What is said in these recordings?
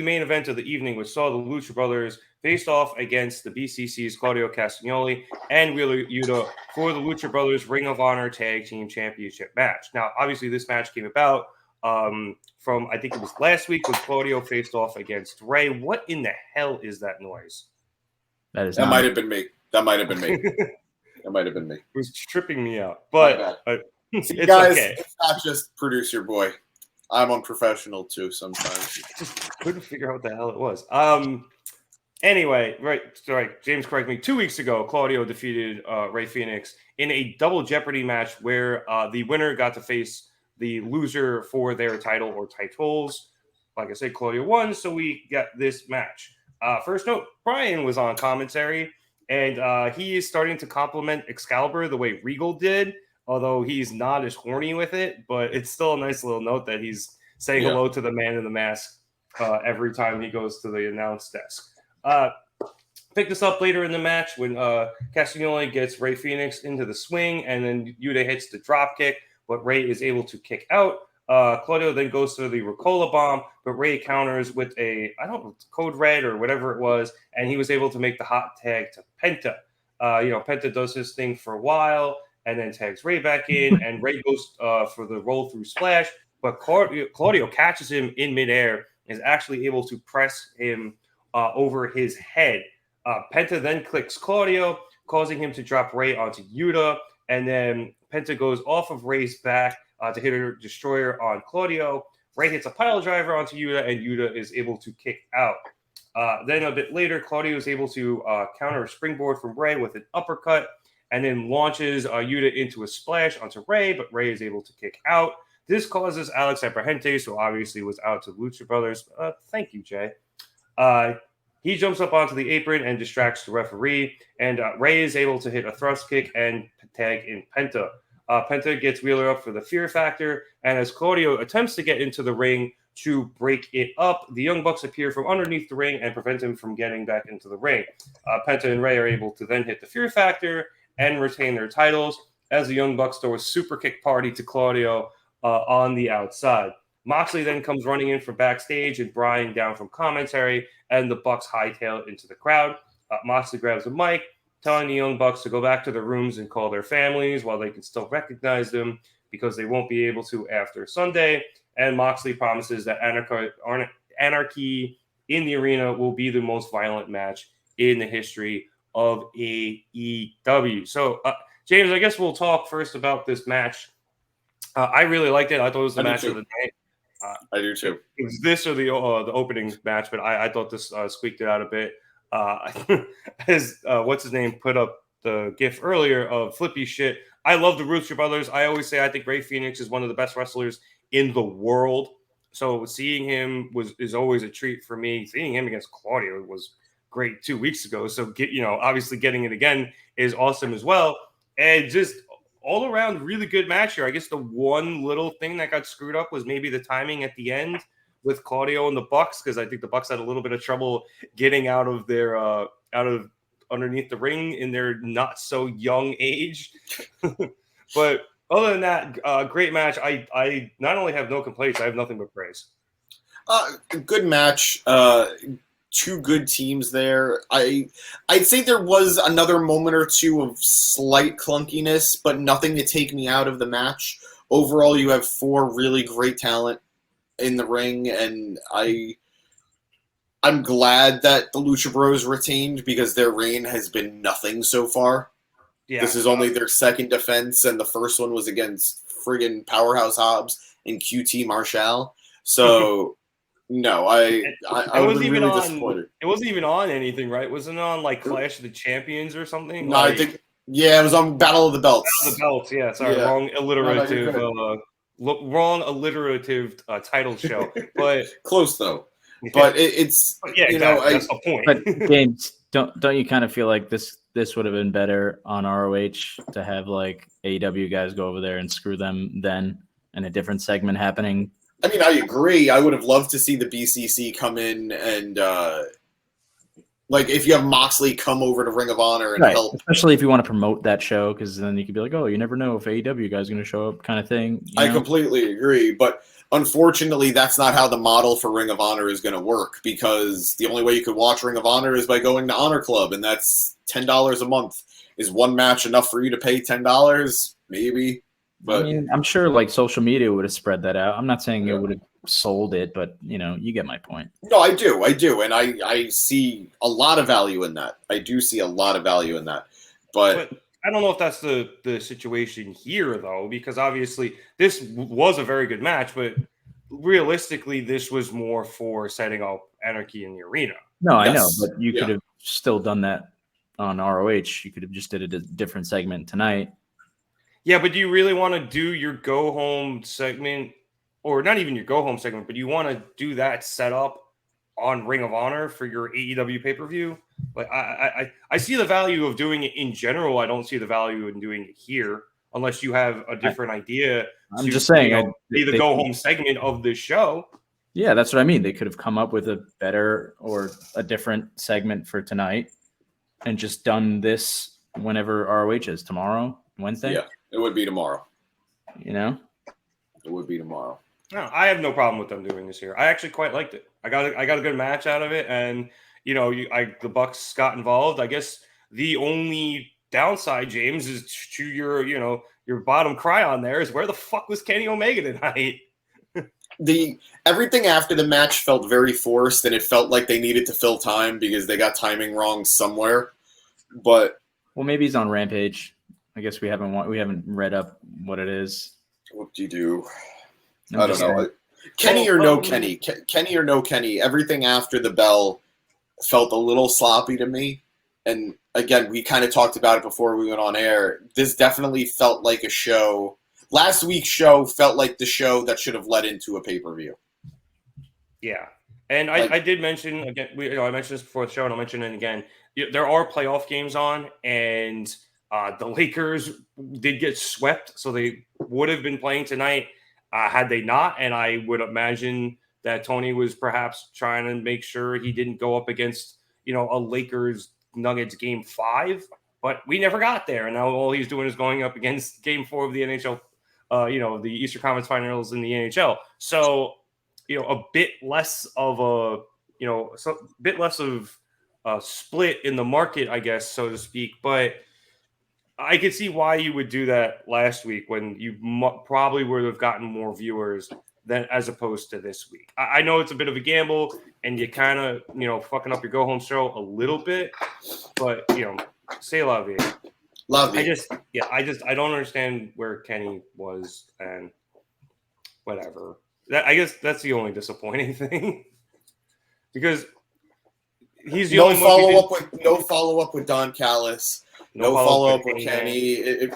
the main event of the evening, which saw the Lucha Brothers faced off against the BCC's Claudio Castagnoli and Wheeler Yuta for the Lucha Brothers Ring of Honor Tag Team Championship match. Now, obviously, this match came about from, I think it was last week when Claudio faced off against Ray. What in the hell is that noise? That might have been me. That might have been me. It was tripping me out. But See, it's guys, okay. It's not just producer boy. I'm unprofessional too sometimes. Just couldn't figure out what the hell it was. Anyway, right. James, correct me. 2 weeks ago, Claudio defeated Ray Phoenix in a double Jeopardy match where the winner got to face the loser for their title or titles. Like I said, Claudio won, so we got this match. First note, Brian was on commentary, and he is starting to compliment Excalibur the way Regal did, although he's not as horny with it, but it's still a nice little note that he's saying hello to the man in the mask every time he goes to the announce desk. Pick this up later in the match when Castagnoli gets Ray Phoenix into the swing, and then Yuta hits the drop kick, but Ray is able to kick out. Claudio then goes to the Ricola bomb, but Ray counters with code red or whatever it was, and he was able to make the hot tag to Penta. Penta does his thing for a while and then tags Ray back in, and Ray goes for the roll through splash, but Claudio catches him in midair and is actually able to press him over his head. Penta then clicks Claudio, causing him to drop Ray onto Yuta, and then Penta goes off of Ray's back to hit a destroyer on Claudio. Ray hits a pile driver onto Yuta, and Yuta is able to kick out. Then a bit later, Claudio is able to counter a springboard from Ray with an uppercut, and then launches Yuta into a splash onto Ray, but Ray is able to kick out. This causes Alex Abrahentes, who obviously was out to the Lucha Brothers. Thank you, Jay. He jumps up onto the apron and distracts the referee, and Ray is able to hit a thrust kick and tag in Penta. Penta gets Wheeler up for the Fear Factor, and as Claudio attempts to get into the ring to break it up, the Young Bucks appear from underneath the ring and prevent him from getting back into the ring. Penta and Ray are able to then hit the Fear Factor and retain their titles as the Young Bucks throw a super kick party to Claudio on the outside. Moxley then comes running in from backstage and Brian down from commentary, and the Bucks hightail into the crowd. Moxley grabs a mic, telling the Young Bucks to go back to their rooms and call their families while they can still recognize them because they won't be able to after Sunday. And Moxley promises that anarchy in the arena will be the most violent match in the history of AEW. So, James, I guess we'll talk first about this match. I really liked it. I thought it was the match of the night. I do too. It was this or the opening match, but I thought this squeaked it out a bit. As what's his name put up the GIF earlier of Flippy shit. I love the Lucha Brothers. I always say I think Ray Phoenix is one of the best wrestlers in the world. So seeing him is always a treat for me. Seeing him against Claudio was great 2 weeks ago. So obviously getting it again is awesome as well. And just all around really good match here. I guess the one little thing that got screwed up was maybe the timing at the end with Claudio and the Bucks, because I think the Bucks had a little bit of trouble getting out of their underneath the ring in their not so young age. But other than that, great match. I not only have no complaints, I have nothing but praise. Good match. Two good teams there. I'd say there was another moment or two of slight clunkiness, but nothing to take me out of the match. Overall, you have four really great talent in the ring, and I'm glad that the Lucha Bros retained because their reign has been nothing so far. Yeah, this is only their second defense, and the first one was against friggin' Powerhouse Hobbs and QT Marshall. So, no, I was really disappointed. It wasn't even on anything, right? Wasn't it on like Clash of the Champions or something? No, I think it was on Battle of the Belts. Battle of the Belts, yeah. Sorry, wrong alliterative title show, but close though. But it's exactly. That's the point. But James, don't you kind of feel like this would have been better on ROH to have like AEW guys go over there and screw them then, and a different segment happening? I mean, I agree. I would have loved to see the BCC come in and if you have Moxley come over to Ring of Honor and help. Especially if you want to promote that show, because then you could be like, oh, you never know if AEW guys are going to show up kind of thing. I completely agree. But unfortunately, that's not how the model for Ring of Honor is going to work, because the only way you could watch Ring of Honor is by going to Honor Club, and that's $10 a month. Is one match enough for you to pay $10? Maybe. But I mean, I'm sure like social media would have spread that out. I'm not saying it would have sold it, but you get my point. no, I do, and I see a lot of value in that. I do see a lot of value in that, but I don't know if that's the situation here, though, because obviously this was a very good match, but realistically, this was more for setting up Anarchy in the arena. No, I know, but you could have still done that on ROH. You could have just did a different segment tonight. Yeah, but do you really want to do your go home segment, or not even your go home segment, but you want to do that setup on Ring of Honor for your AEW pay per view? Like I see the value of doing it in general. I don't see the value in doing it here unless you have a different idea. I'm just saying, be the go home segment of this show. Yeah, that's what I mean. They could have come up with a better or a different segment for tonight and just done this whenever ROH is tomorrow, Wednesday. Yeah, it would be tomorrow. It would be tomorrow. No, I have no problem with them doing this here. I actually quite liked it. I got a good match out of it, and the Bucks got involved. I guess the only downside, James, is to your bottom cry on there is where the fuck was Kenny Omega tonight? Everything after the match felt very forced, and it felt like they needed to fill time because they got timing wrong somewhere. But maybe he's on Rampage. I guess we haven't read up what it is. What do you do? I don't know. Kenny or no Kenny, everything after the bell felt a little sloppy to me. And again, we kind of talked about it before we went on air. This definitely felt like a show. Last week's show felt like the show that should have led into a pay-per-view. Yeah. And I did mention, again, I mentioned this before the show, and I'll mention it again. There are playoff games on, and the Lakers did get swept, so they would have been playing tonight had they not. And I would imagine that Tony was perhaps trying to make sure he didn't go up against, a Lakers Nuggets game 5, but we never got there. And now all he's doing is going up against game 4 of the NHL, the Eastern Conference Finals in the NHL. So, a bit less of a split in the market, I guess, so to speak. But I could see why you would do that last week when you probably would have gotten more viewers than as opposed to this week. I know it's a bit of a gamble, and you kind of, fucking up your go home show a little bit, but say la vie. Love you. I don't understand where Kenny was, and whatever. I guess that's the only disappointing thing because he's the only no follow up with Don Callis. No follow up with Kenny.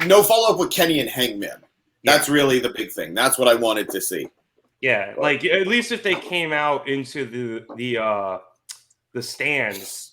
No follow up with Kenny and Hangman. That's really the big thing. That's what I wanted to see. Yeah, like at least if they came out into the stands,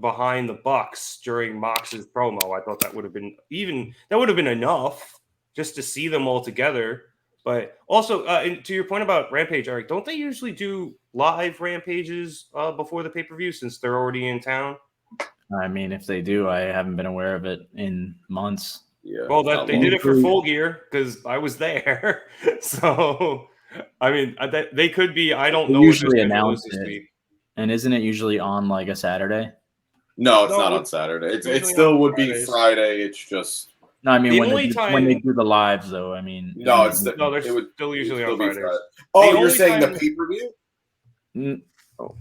behind the Bucks during Mox's promo, I thought that would have been enough just to see them all together. But also, to your point about Rampage, Eric, don't they usually do live Rampages before the pay-per-view since they're already in town? I mean, if they do, I haven't been aware of it in months. Yeah. Well, they did it for Full Gear because I was there. So, I mean, they could be. I don't know. Usually announce this week. And isn't it usually on like a Saturday? No, it's not on Saturday. It still would be Friday. It's just. No, I mean when they do the lives, though. I mean, they're still usually on Fridays. Oh, you're saying the pay-per-view?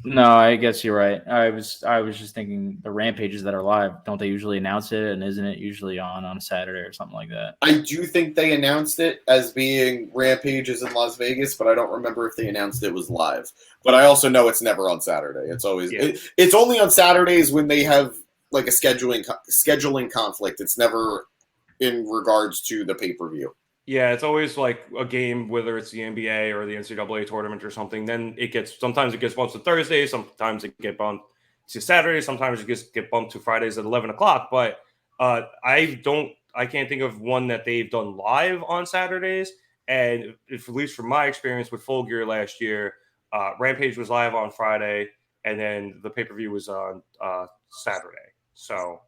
No, I guess you're right. I was just thinking the Rampages that are live, don't they usually announce it, and isn't it usually on a Saturday or something like that? I do think they announced it as being Rampages in Las Vegas, but I don't remember if they announced it was live. But I also know it's never on Saturday. It's always it's only on Saturdays when they have like a scheduling conflict. It's never in regards to the pay-per-view. Yeah, it's always like a game, whether it's the NBA or the NCAA tournament or something. Then sometimes it gets bumped to Thursday, sometimes it gets bumped to Saturday, sometimes it gets bumped to Fridays at 11 o'clock. But I can't think of one that they've done live on Saturdays. And at least from my experience with Full Gear last year, Rampage was live on Friday, and then the pay-per-view was on Saturday. So,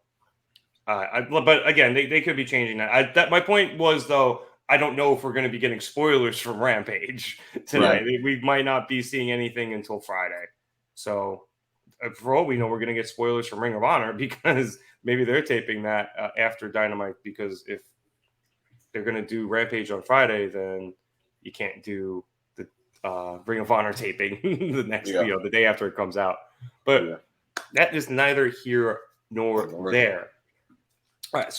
but again, they could be changing that. My point was, though, I don't know if we're going to be getting spoilers from Rampage tonight. Right. We might not be seeing anything until Friday. So for all we know, we're going to get spoilers from Ring of Honor because maybe they're taping that after Dynamite, because if they're going to do Rampage on Friday, then you can't do the Ring of Honor taping the next, the day after it comes out. But that is neither here nor there. All right.